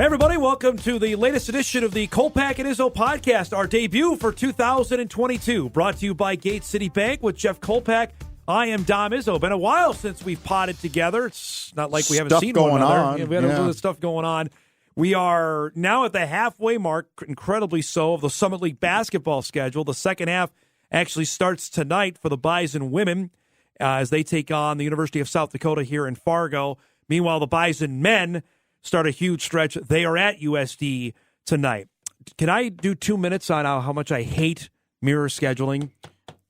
Hey everybody, welcome to the latest edition of the Kolpack and Izzo Podcast, our debut for 2022, brought to you by Gate City Bank with Jeff Kolpack. I am Dom Izzo. Been a while since we've potted together. It's not like we haven't seen one another. We had a little bit of stuff going on. We are now at the halfway mark, incredibly so, of the Summit League basketball schedule. The second half actually starts tonight for the Bison women as they take on the University of South Dakota here in Fargo. Meanwhile, the Bison men start a huge stretch. They are at USD tonight. Can I do 2 minutes on how much I hate mirror scheduling?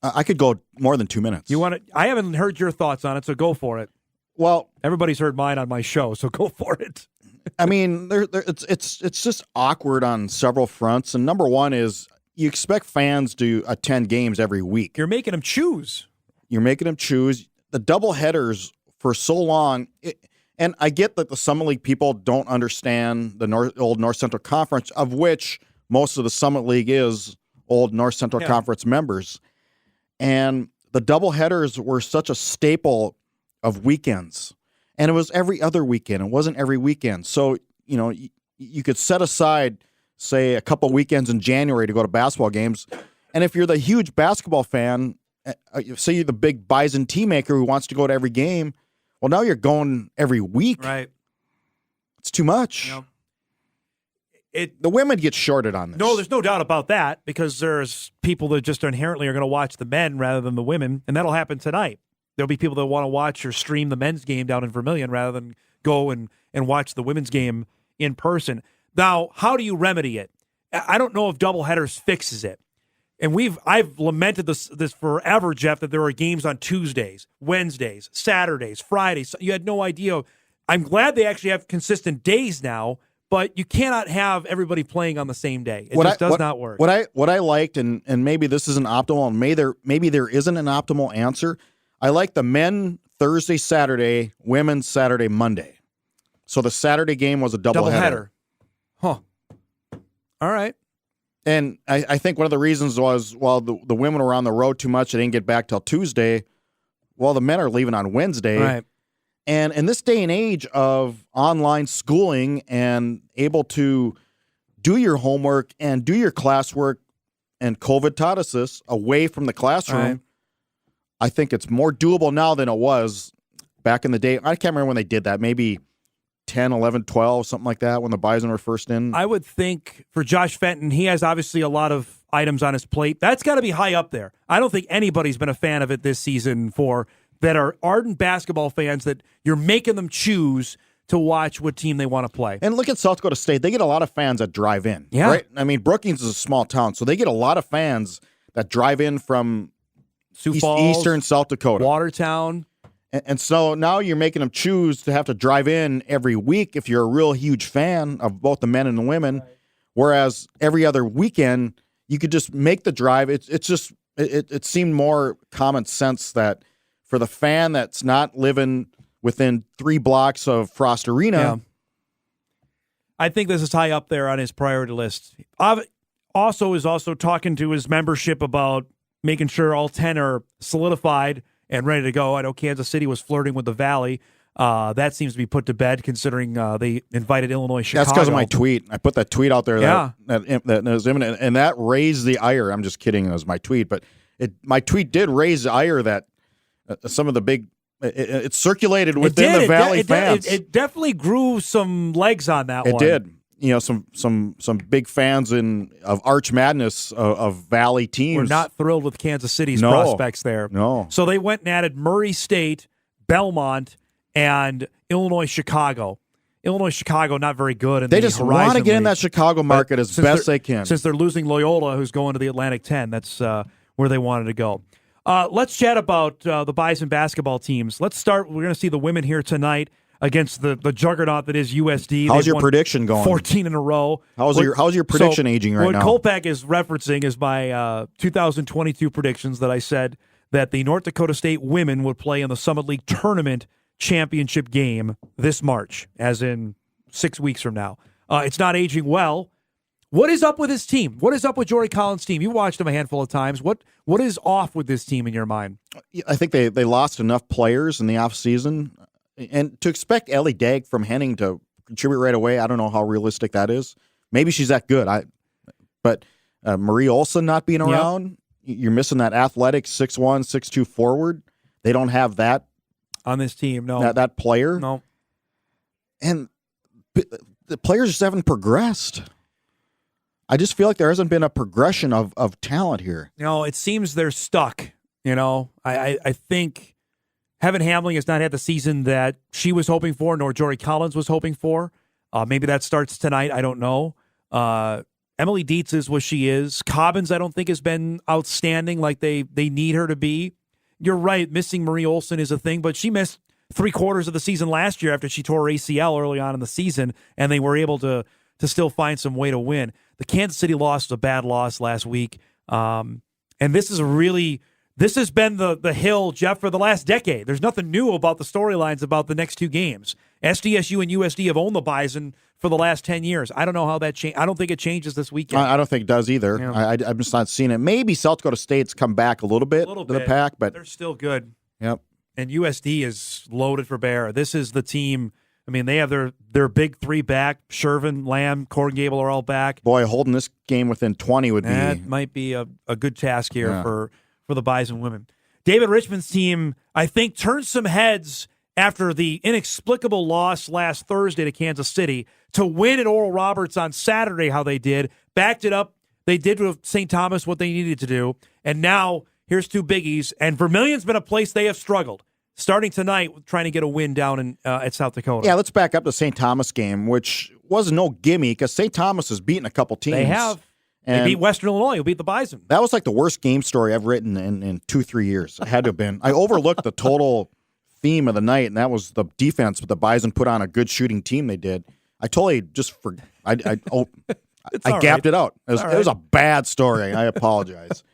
I could go more than 2 minutes. You want to? I haven't heard your thoughts on it, so go for it. Well, everybody's heard mine on my show, so go for it. I mean, it's just awkward on several fronts. And number one is you expect fans to attend games every week. You're making them choose. The double headers for so long. And I get that the Summit League people don't understand the old North Central Conference, of which most of the Summit League is old North Central Conference members. And the doubleheaders were such a staple of weekends. And it was every other weekend. It wasn't every weekend. So, you could set aside, say, a couple weekends in January to go to basketball games. And if you're the huge basketball fan, say you're the big Bison team maker who wants to go to every game, well, now you're going every week. Right. It's too much. The women get shorted on this. No, there's no doubt about that, because there's people that just inherently are going to watch the men rather than the women, and that'll happen tonight. There'll be people that want to watch or stream the men's game down in Vermilion rather than go and watch the women's game in person. Now, how do you remedy it? I don't know if doubleheaders fixes it. And I've lamented this forever, Jeff, that there are games on Tuesdays, Wednesdays, Saturdays, Fridays. You had no idea. I'm glad they actually have consistent days now, but you cannot have everybody playing on the same day. It does not work. What I liked, and maybe this isn't optimal, and maybe there isn't an optimal answer. I like the men Thursday, Saturday, women Saturday, Monday. So the Saturday game was a doubleheader. Huh. All right. And I think one of the reasons was, while the women were on the road too much, they didn't get back till Tuesday. Well, the men are leaving on Wednesday. Right. And in this day and age of online schooling and able to do your homework and do your classwork, and COVID taught us this, away from the classroom, right, I think it's more doable now than it was back in the day. I can't remember when they did that. Maybe 10, 11, 12, something like that, when the Bison were first in. I would think for Josh Fenton, he has obviously a lot of items on his plate. That's got to be high up there. I don't think anybody's been a fan of it this season that are ardent basketball fans, that you're making them choose to watch what team they want to play. And look at South Dakota State. They get a lot of fans that drive in. Yeah. Right? I mean, Brookings is a small town, so they get a lot of fans that drive in from Sioux Falls, eastern South Dakota. Watertown. And so now you're making them choose to have to drive in every week if you're a real huge fan of both the men and the women, right, whereas every other weekend you could just make the drive. It seemed more common sense that for the fan that's not living within 3 blocks of Frost Arena. I think this is high up there on his priority list. Also talking to his membership about making sure all 10 are solidified and ready to go. I know Kansas City was flirting with the Valley. That seems to be put to bed, considering they invited Illinois, Chicago. That's because of my tweet. I put that tweet out there that was imminent, and that raised the ire. I'm just kidding. It was my tweet, but my tweet did raise the ire that some of the big it circulated within the Valley fans. It definitely grew some legs on that one. It did. Some big fans of Arch Madness of Valley teams were not thrilled with Kansas City's prospects there. No. So they went and added Murray State, Belmont, and Illinois, Chicago. Illinois, Chicago, not very good. They just want to get in that Chicago market as best they can. Since they're losing Loyola, who's going to the Atlantic 10, that's where they wanted to go. Let's chat about the Bison basketball teams. Let's start. We're going to see the women here tonight against the juggernaut that is USD. How's your prediction going? 14 in a row. How's your prediction aging right now? What Kolpack is referencing is my 2022 predictions that I said that the North Dakota State women would play in the Summit League Tournament championship game this March, as in 6 weeks from now. It's not aging well. What is up with this team? What is up with Jory Collins' team? You watched them a handful of times. What is off with this team in your mind? I think they lost enough players in the offseason. And to expect Ellie Dagg from Henning to contribute right away. I don't know how realistic that is. Maybe she's that good. But Marie Olsen not being around, you're missing that athletic 6'1", 6'2" forward. They don't have that on this team. No, that player. No, and the players just haven't progressed. I just feel like there hasn't been a progression of talent here. It seems they're stuck. I think Heaven Hamling has not had the season that she was hoping for, nor Jory Collins was hoping for. Maybe that starts tonight. I don't know. Emily Dietz is what she is. Cobbins, I don't think, has been outstanding like they need her to be. You're right, missing Marie Olsen is a thing, but she missed 3/4 of the season last year after she tore her ACL early on in the season, and they were able to still find some way to win. The Kansas City loss was a bad loss last week, and this has been the hill, Jeff, for the last decade. There's nothing new about the storylines about the next 2 games. SDSU and USD have owned the Bison for the last 10 years. I don't know how that changed. I don't think it changes this weekend. I don't think it does either. Yeah. I'm just not seeing it. Maybe South Dakota State's come back a little bit to the pack, but they're still good. Yep. And USD is loaded for bear. This is the team. I mean, they have their big 3 back. Shervin, Lamb, Corn Gable are all back. Boy, holding this game within 20 would be... That might be a good task here for the Bison women. David Richmond's team, I think, turned some heads after the inexplicable loss last Thursday to Kansas City to win at Oral Roberts on Saturday how they did. Backed it up. They did with St. Thomas what they needed to do. And now here's 2 biggies. And Vermilion's been a place they have struggled. Starting tonight, trying to get a win down at South Dakota. Yeah, let's back up the St. Thomas game, which was no gimme because St. Thomas has beaten a couple teams. They have. They beat Western Illinois. Who beat the Bison. That was like the worst game story I've written in 2-3 years. It had to have been. I overlooked the total theme of the night, and that was the defense. But the Bison put on a good shooting team. They did. I totally just I gapped it out. It was a bad story. I apologize.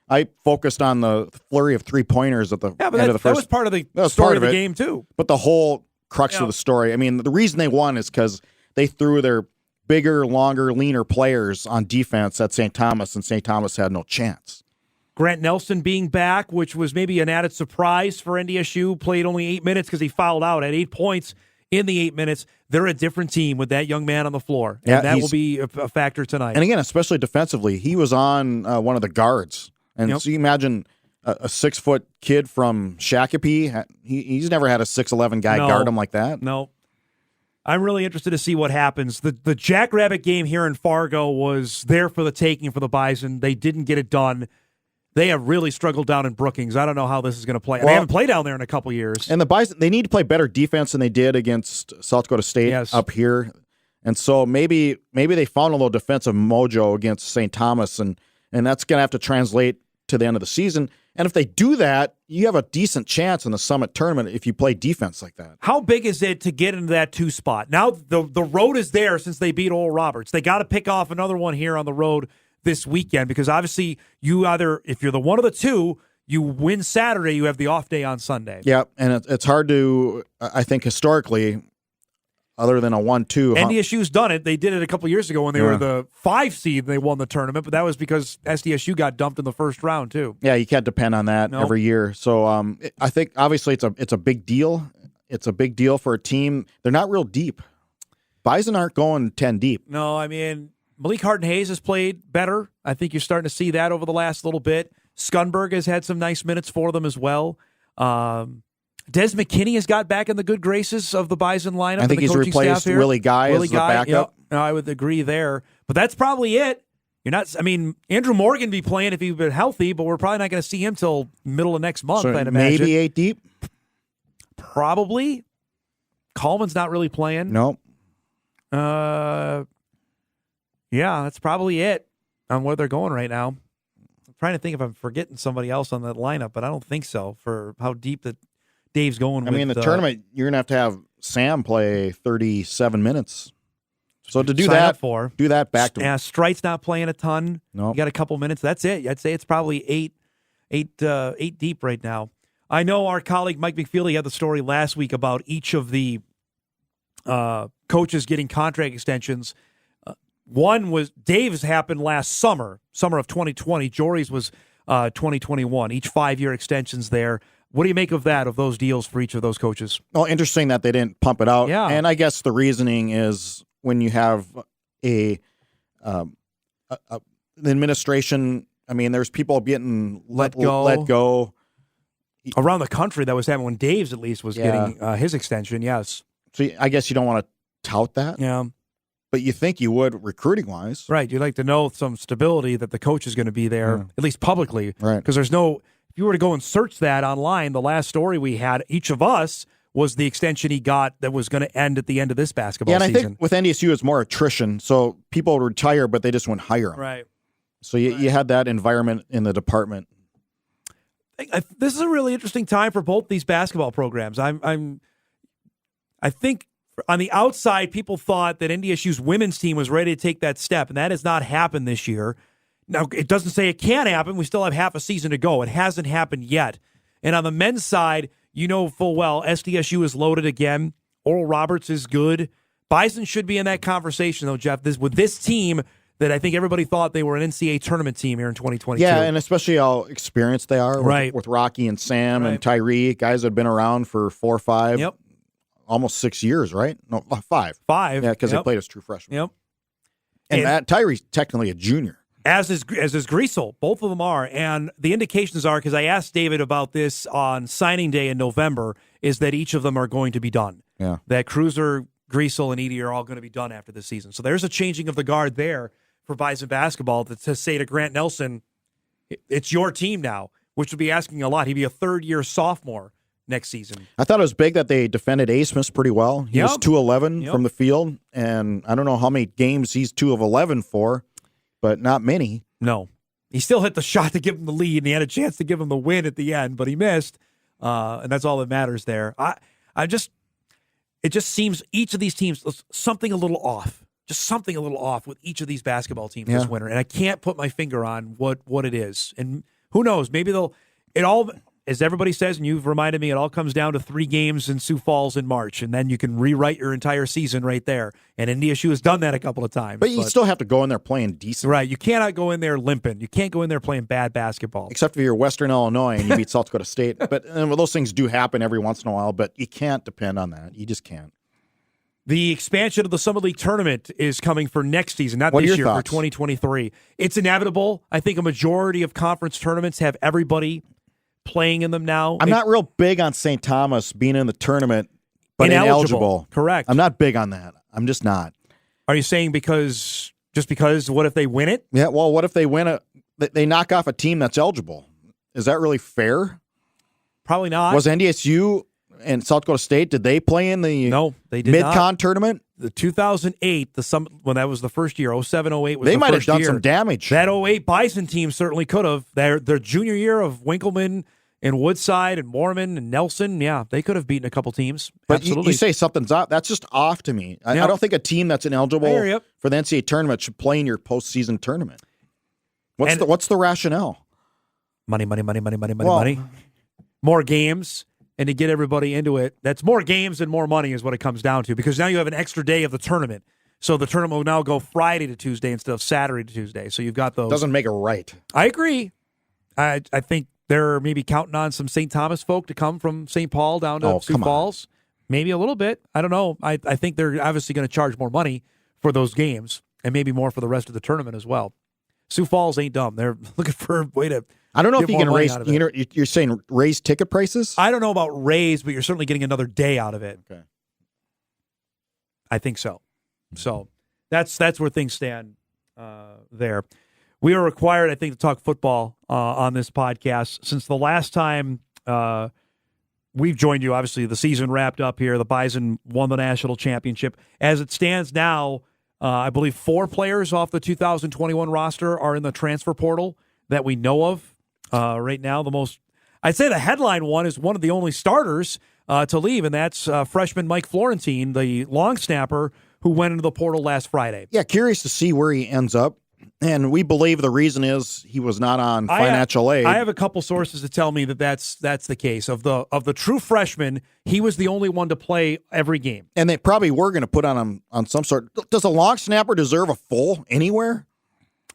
I focused on the flurry of 3-pointers at the end of the first. That was part of the story of the game, too. But the whole crux of the story, I mean, the reason they won is because they threw their bigger, longer, leaner players on defense at St. Thomas, and St. Thomas had no chance. Grant Nelson being back, which was maybe an added surprise for NDSU, played only 8 minutes because he fouled out at 8 points in the 8 minutes. They're a different team with that young man on the floor, and that will be a factor tonight. And again, especially defensively, he was on one of the guards. And so you imagine a 6-foot kid from Shakopee. He's never had a 6'11" guy guard him like that. No. I'm really interested to see what happens. The Jackrabbit game here in Fargo was there for the taking for the Bison. They didn't get it done. They have really struggled down in Brookings. I don't know how this is going to play. Well, they haven't played down there in a couple years. And the Bison, they need to play better defense than they did against South Dakota State up here. And so maybe they found a little defensive mojo against St. Thomas, and that's going to have to translate to the end of the season. And if they do that, you have a decent chance in the Summit tournament if you play defense like that. How big is it to get into that 2 spot? Now the road is there since they beat Oral Roberts. They got to pick off another one here on the road this weekend because obviously you either, if you're the one of the 2, you win Saturday, you have the off day on Sunday. Yeah, and it's hard to, I think historically, other than a 1-2. NDSU's done it. They did it a couple years ago when they were the 5 seed and they won the tournament, but that was because SDSU got dumped in the first round too. Yeah, you can't depend on that every year. So I think obviously it's a big deal. It's a big deal for a team. They're not real deep. Bison aren't going 10 deep. No, I mean, Malik Harden-Hayes has played better. I think you're starting to see that over the last little bit. Skunberg has had some nice minutes for them as well. Des McKinney has got back in the good graces of the Bison lineup. I think he's replaced Willie Guy as the backup. Yep, I would agree there. But that's probably it. You're not. I mean, Andrew Morgan be playing if he'd been healthy, but we're probably not going to see him till middle of next month. So I'd imagine. Maybe 8 deep. Probably. Coleman's not really playing. No. Yeah, that's probably it on where they're going right now. I'm trying to think if I'm forgetting somebody else on that lineup, but I don't think so for how deep that Dave's going. I mean, the tournament, you're going to have Sam play 37 minutes. So to do that, back to him. Strite's not playing a ton. No, you got a couple minutes. That's it. I'd say it's probably eight deep right now. I know our colleague Mike McFeely had the story last week about each of the coaches getting contract extensions. One was Dave's happened last summer of 2020. Jory's was 2021. Each 5-year extensions there. What do you make of that, of those deals for each of those coaches? Well, interesting that they didn't pump it out. Yeah. And I guess the reasoning is when you have the administration, I mean, there's people getting let go. Around the country, that was happening when Dave's at least was getting his extension, yes. So I guess you don't want to tout that. Yeah. But you think you would recruiting-wise. Right. You'd like to know some stability that the coach is going to be there, at least publicly. Right. Because there's no, if you were to go and search that online, the last story we had, each of us, was the extension he got that was going to end at the end of this basketball season. I think with NDSU, it's more attrition. So people would retire, but they just wouldn't hire them. Right. So you had that environment in the department. This is a really interesting time for both these basketball programs. I think on the outside, people thought that NDSU's women's team was ready to take that step, and that has not happened this year. Now, it doesn't say it can't happen. We still have half a season to go. It hasn't happened yet. And on the men's side, you know full well SDSU is loaded again. Oral Roberts is good. Bison should be in that conversation, though, Jeff. With this team that I think everybody thought they were an NCAA tournament team here in 2022. Yeah, and especially how experienced they are with Rocky and Sam and Tyree, guys that have been around for 4 or 5, almost 6 years, right? No, 5. 5. Yeah, because they played as true freshmen. Yep. And Tyree's technically a junior. As is Greasel. Both of them are. And the indications are, because I asked David about this on signing day in November, is that each of them are going to be done. Yeah. That Cruiser, Greasel, and Edie are all going to be done after this season. So there's a changing of the guard there for Bison basketball to say to Grant Nelson, it's your team now, which would be asking a lot. He'd be a third-year sophomore next season. I thought it was big that they defended A. Smith pretty well. He was 2-11 from the field, and I don't know how many games he's 2 of 11 for, but not many. No. He still hit the shot to give him the lead, and he had a chance to give him the win at the end, but he missed, and that's all that matters there. It just seems each of these teams, something a little off. Just something a little off with each of these basketball teams this winter, and I can't put my finger on what it is. And who knows? Maybe it all, as everybody says, and you've reminded me, it all comes down to 3 games in Sioux Falls in March, and then you can rewrite your entire season right there. And NDSU has done that a couple of times. But you still have to go in there playing decent. Right. You cannot go in there limping. You can't go in there playing bad basketball. Except if you're Western Illinois and you beat South Dakota State. But those things do happen every once in a while, but you can't depend on that. You just can't. The expansion of the Summer League tournament is coming for next season, not this year, for 2023. It's inevitable. I think a majority of conference tournaments have everybody playing in them now. I'm not real big on St. Thomas being in the tournament, but ineligible. Correct. I'm not big on that. I'm just not. Are you saying because what if they win it? Yeah, well, what if they win it? They knock off a team that's eligible. Is that really fair? Probably not. Was NDSU and South Dakota State, did they play in the they did Mid-Con tournament? The 2008, when that was the first year, 07-08 was the first year. They might have done some damage. That 08 Bison team certainly could have. Their junior year of Winkleman and Woodside and Mormon and Nelson, they could have beaten a couple teams. But absolutely. You say something's off. That's just off to me. I don't think a team that's ineligible for the NCAA tournament should play in your postseason tournament. What's the rationale? Money. More games. And to get everybody into it, that's more games and more money is what it comes down to, because now you have an extra day of the tournament. So the tournament will now go Friday to Tuesday instead of Saturday to Tuesday. So you've got those. Doesn't make it right. I agree. I think they're maybe counting on some St. Thomas folk to come from St. Paul down to Sioux Falls. Maybe a little bit. I don't know. I think they're obviously going to charge more money for those games and maybe more for the rest of the tournament as well. Sioux Falls ain't dumb. They're looking for a way to I don't know if you can raise, you're saying raise ticket prices? I don't know about raise, but you're certainly getting another day out of it. Okay. I think so. So that's where things stand there. We are required, I think, to talk football on this podcast. Since the last time we've joined you, obviously the season wrapped up here. The Bison won the national championship. As it stands now, I believe 4 players off the 2021 roster are in the transfer portal that we know of. Right now, I'd say the headline one is one of the only starters to leave, and that's freshman Mike Florentine, the long snapper who went into the portal last Friday. Yeah, curious to see where he ends up. And we believe the reason is he was not on financial aid. I have a couple sources to tell me that that's the case. Of the true freshmen, he was the only one to play every game. And they probably were going to put on him on some sort. Does a long snapper deserve a full anywhere?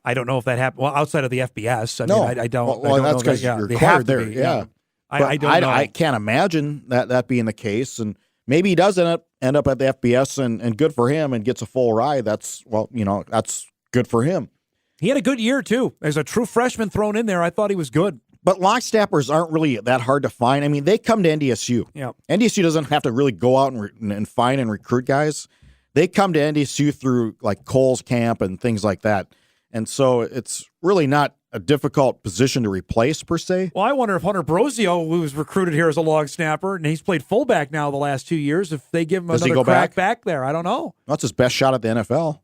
I don't know if that happened. Well, outside of the FBS, I don't. Well, that's because you're required there. Yeah. I don't know. I can't imagine that being the case, and maybe he does end up at the FBS, and good for him, and gets a full ride. That's good for him. He had a good year too. As a true freshman thrown in there, I thought he was good. But long snappers aren't really that hard to find. I mean, they come to NDSU. Yeah. NDSU doesn't have to really go out and find and recruit guys. They come to NDSU through like Cole's camp and things like that. And so it's really not a difficult position to replace per se. Well, I wonder if Hunter Brosio, who was recruited here as a long snapper, and he's played fullback now the last 2 years, if they give him another crack back there, I don't know. That's his best shot at the NFL.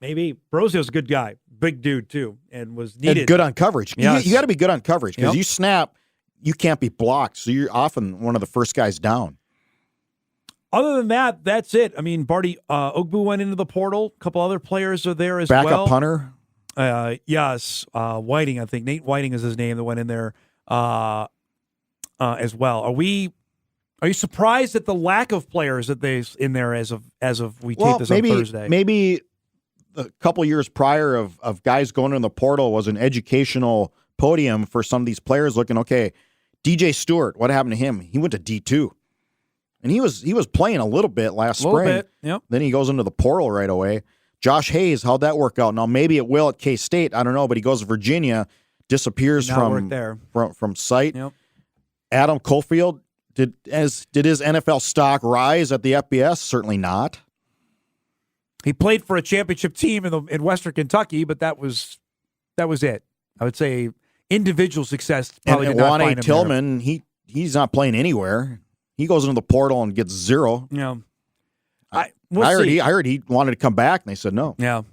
Maybe. Brosio's a good guy. Big dude, too, and was needed. And good on coverage. Yes. You got to be good on coverage because you snap, you can't be blocked, so you're often one of the first guys down. Other than that, that's it. I mean, Barty Ogbu went into the portal. A couple other players are there as well. Backup punter? Yes. Whiting, I think. Nate Whiting is his name that went in there as well. Are you surprised at the lack of players that they've in there as of we tape this on Thursday? Maybe a couple years prior of guys going in the portal was an educational podium for some of these players looking, okay, DJ Stewart, what happened to him? He went to D2. And he was playing a little bit last spring. A little bit, yep. Then he goes into the portal right away. Josh Hayes, how'd that work out? Now, maybe it will at K-State. I don't know, but he goes to Virginia, disappears from sight. Yep. Adam Cofield, did his NFL stock rise at the FBS? Certainly not. He played for a championship team in Western Kentucky, but that was it. I would say individual success probably did not find him Tillman, there. He's not playing anywhere. He goes into the portal and gets zero. Yeah. I heard he wanted to come back, and they said no. Yeah.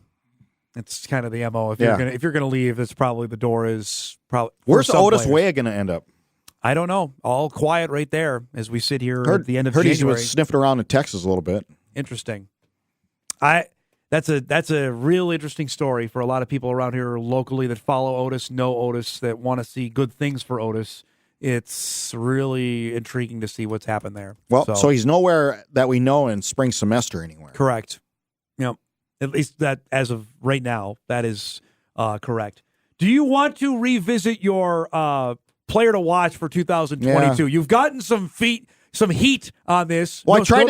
It's kind of the MO. If you're gonna leave, it's probably the door is probably. Where's Otis Weah going to end up? I don't know. All quiet right there as we sit here at the end of January. He was sniffing around in Texas a little bit. Interesting. That's a real interesting story for a lot of people around here locally that follow Otis, know Otis, that want to see good things for Otis. It's really intriguing to see what's happened there. Well, so he's nowhere that we know in spring semester anywhere. Correct. At least that as of right now, that is correct. Do you want to revisit your player to watch for 2022? Yeah. You've gotten some heat on this. Well, I tried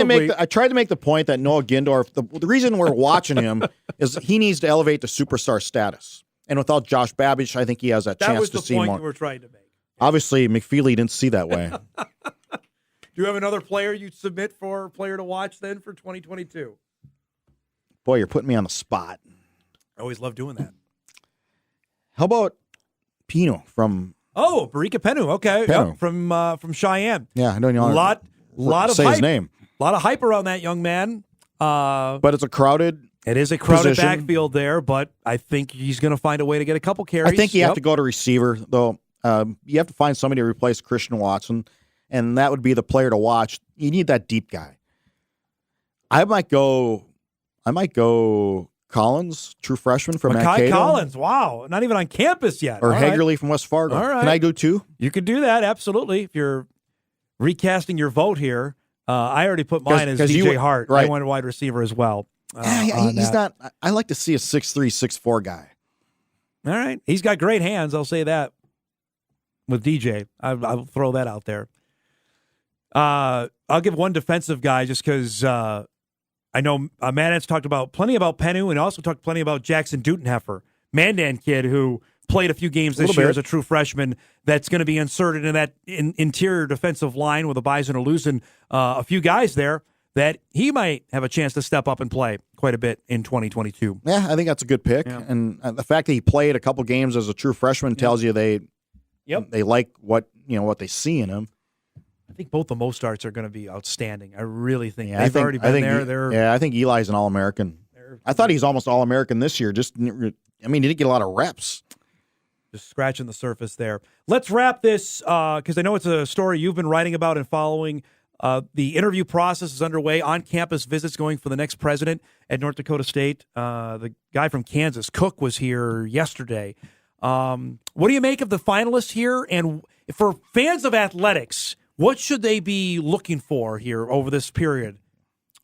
to make the point that Noah Gindorf, the reason we're watching him is he needs to elevate to superstar status. And without Josh Babbage, I think he has that chance to see more. That was the point you were trying to make. Obviously, McFeely didn't see that way. Do you have another player you'd submit for player to watch then for 2022? Boy, you're putting me on the spot. I always love doing that. How about Pino from... Oh, Barika Penu. Okay. Penu. Yep, from Cheyenne. Yeah, I don't know. Lot of say hype. His name. A lot of hype around that young man. But it's a crowded... It is a crowded position. backfield there, but I think he's going to find a way to get a couple carries. I think you have to go to receiver, though. You have to find somebody to replace Christian Watson, and that would be the player to watch. You need that deep guy. I might go Collins, true freshman from Mankato. Collins, wow. Not even on campus yet. Or Hagerly from West Fargo. All right. Can I do two? You can do that, absolutely. If you're recasting your vote here, I already put mine as DJ Hart. Right. I wanted wide receiver as well. He's not. I like to see a 6'3", 6'4" guy. All right. He's got great hands, I'll say that. With DJ, I'll throw that out there. I'll give one defensive guy just because I know Madden's talked plenty about Penu and also talked plenty about Jackson Dutenheffer, Mandan kid who played a few games this year as a true freshman that's going to be inserted in that interior defensive line with the Bison are losing a few guys there that he might have a chance to step up and play quite a bit in 2022. Yeah, I think that's a good pick. Yeah. And the fact that he played a couple games as a true freshman tells you they like what they see in him. I think both the Mostarts are going to be outstanding. I really think they've already been there. I think Eli's an All-American. I thought he's almost All-American this year. He didn't get a lot of reps. Just scratching the surface there. Let's wrap this because I know it's a story you've been writing about and following. The interview process is underway. On-campus visits going for the next president at North Dakota State. The guy from Kansas, Cook, was here yesterday. What do you make of the finalists here? And for fans of athletics, what should they be looking for here over this period?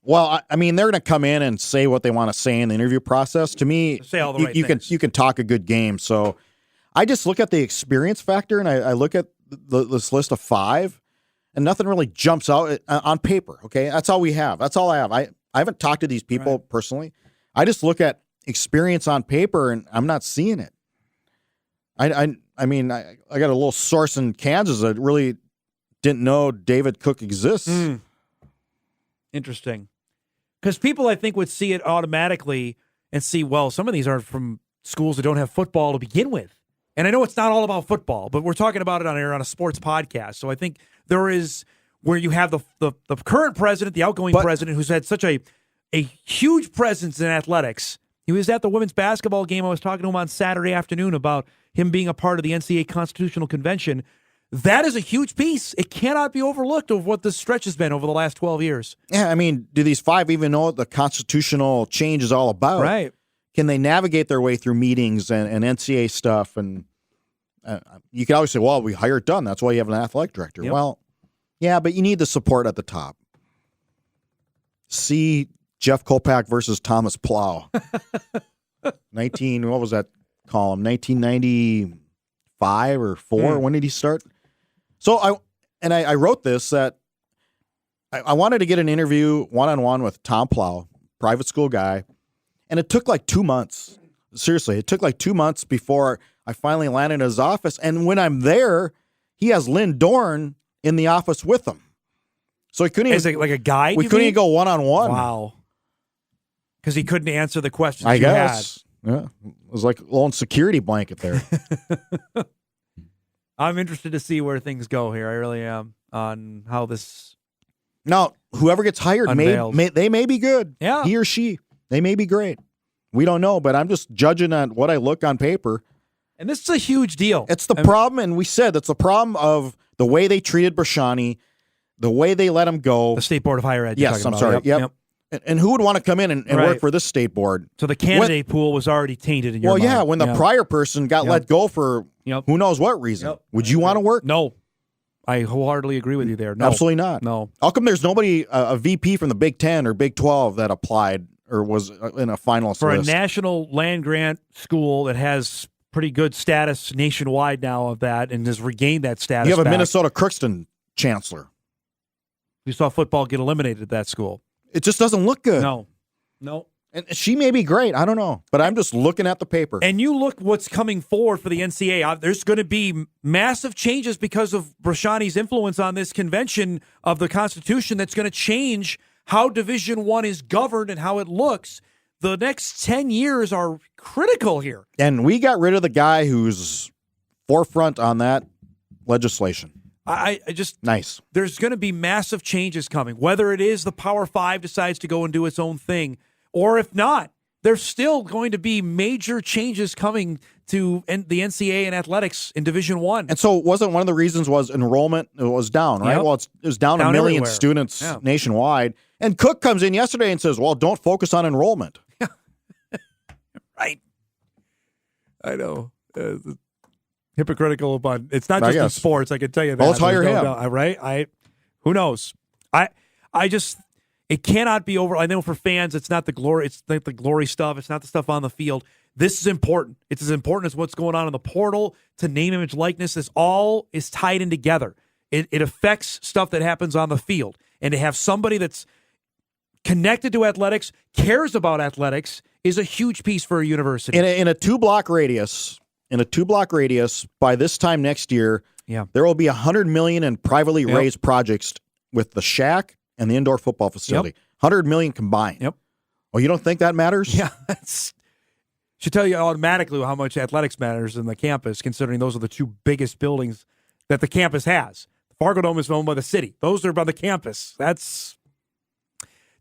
Well, I mean, they're going to come in and say what they want to say in the interview process. To me, say all the right things. You can talk a good game. So I just look at the experience factor, and I look at this list of 5, and nothing really jumps out on paper. Okay, that's all we have. That's all I have. I haven't talked to these people personally. I just look at experience on paper, and I'm not seeing it. I mean, I got a little source in Kansas that really didn't know David Cook exists. Interesting. Because people, I think, would see it automatically and see, well, some of these are from schools that don't have football to begin with. And I know it's not all about football, but we're talking about it on a sports podcast. So I think there is where you have the current president, the outgoing president, who's had such a huge presence in athletics. He was at the women's basketball game. I was talking to him on Saturday afternoon about him being a part of the NCAA Constitutional Convention. That is a huge piece. It cannot be overlooked of what this stretch has been over the last 12 years. Yeah, I mean, do these 5 even know what the constitutional change is all about? Right. Can they navigate their way through meetings and NCAA stuff? And you can always say, well, we hired Dunn. That's why you have an athletic director. Yep. Well, yeah, but you need the support at the top. See Jeff Kolpack versus Thomas Plow. What was that column? 1995 or 4? When did he start? So I wrote this that I wanted to get an interview one-on-one with Tom Plow, private school guy, and it took like 2 months. Seriously, it took like 2 months before I finally landed in his office. And when I'm there, he has Lynn Dorn in the office with him. So he couldn't even... Is it like a guide? We couldn't even go one-on-one. Wow. Because he couldn't answer the questions I you guess. had. Yeah. It was like a little security blanket there. I'm interested to see where things go here. I really am on how this. Now, whoever gets hired, they may be good. Yeah. He or she, they may be great. We don't know, but I'm just judging on what I look on paper. And this is a huge deal. It's the problem, and we said it's the problem of the way they treated Brashani, the way they let him go. The State Board of Higher Ed. Yes, I'm sorry. Yep. And who would want to come in and work for this state board? So the candidate pool was already tainted in your mind. Well, yeah, when the prior person got let go for who knows what reason. Would you want to work? No. I wholeheartedly agree with you there. No. Absolutely not. No. How come there's nobody, a VP from the Big 10 or Big 12 that applied or was in a finalist for list? A national land grant school that has pretty good status nationwide now of that and has regained that status. You have a back. Minnesota Crookston chancellor. We saw football get eliminated at that school. It just doesn't look good. No. And she may be great. I don't know. But I'm just looking at the paper. And you look what's coming forward for the NCAA. There's going to be massive changes because of Brashani's influence on this convention of the Constitution that's going to change how Division I is governed and how it looks. The next 10 years are critical here. And we got rid of the guy who's forefront on that legislation. I just nice. There's going to be massive changes coming, whether it is the Power 5 decides to go and do its own thing, or if not, there's still going to be major changes coming to the NCAA and athletics in Division I. And so wasn't one of the reasons was enrollment was down, right? Yep. Well, it was down a million everywhere. students nationwide. And Cook comes in yesterday and says, well, don't focus on enrollment. Right. I know. Hypocritical, but it's not just in sports. I can tell you that. Well, let's hire him. Right? Who knows? I just, it cannot be over. I know for fans, it's not the glory. It's not the glory stuff. It's not the stuff on the field. This is important. It's as important as what's going on in the portal to name, image, likeness. This all is tied in together. It affects stuff that happens on the field. And to have somebody that's connected to athletics, cares about athletics, is a huge piece for a university. In a 2-block radius. In a 2-block radius, by this time next year, there will be $100 million in privately raised projects with the shack and the indoor football facility. $100 million combined. Yep. Oh, you don't think that matters? Yeah, should tell you automatically how much athletics matters in the campus, considering those are the two biggest buildings that the campus has. The Fargo Dome is owned by the city. Those are by the campus. It's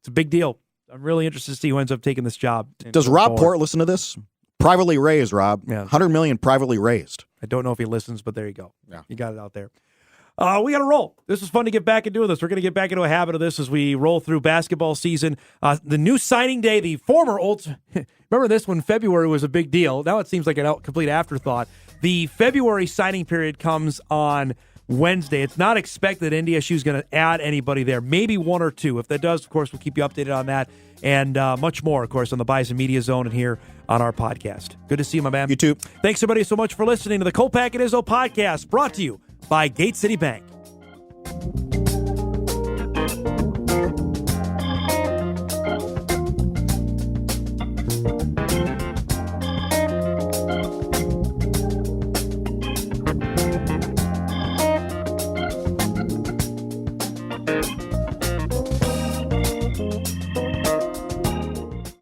a big deal. I'm really interested to see who ends up taking this job. Does Rob Port listen to this? Privately raised, Rob. Yeah. $100 million privately raised. I don't know if he listens, but there you go. Yeah. You got it out there. We got to roll. This was fun to get back and doing this. We're going to get back into a habit of this as we roll through basketball season. The new signing day, the former old... Remember this when February was a big deal. Now it seems like a complete afterthought. The February signing period comes on Wednesday. It's not expected NDSU is going to add anybody there. Maybe one or two. If that does, of course, we'll keep you updated on that. And much more, of course, on the Bison Media Zone and here on our podcast. Good to see you, my man. You too. Thanks, everybody, so much for listening to the Kolpack and Izzo Podcast, brought to you by Gate City Bank.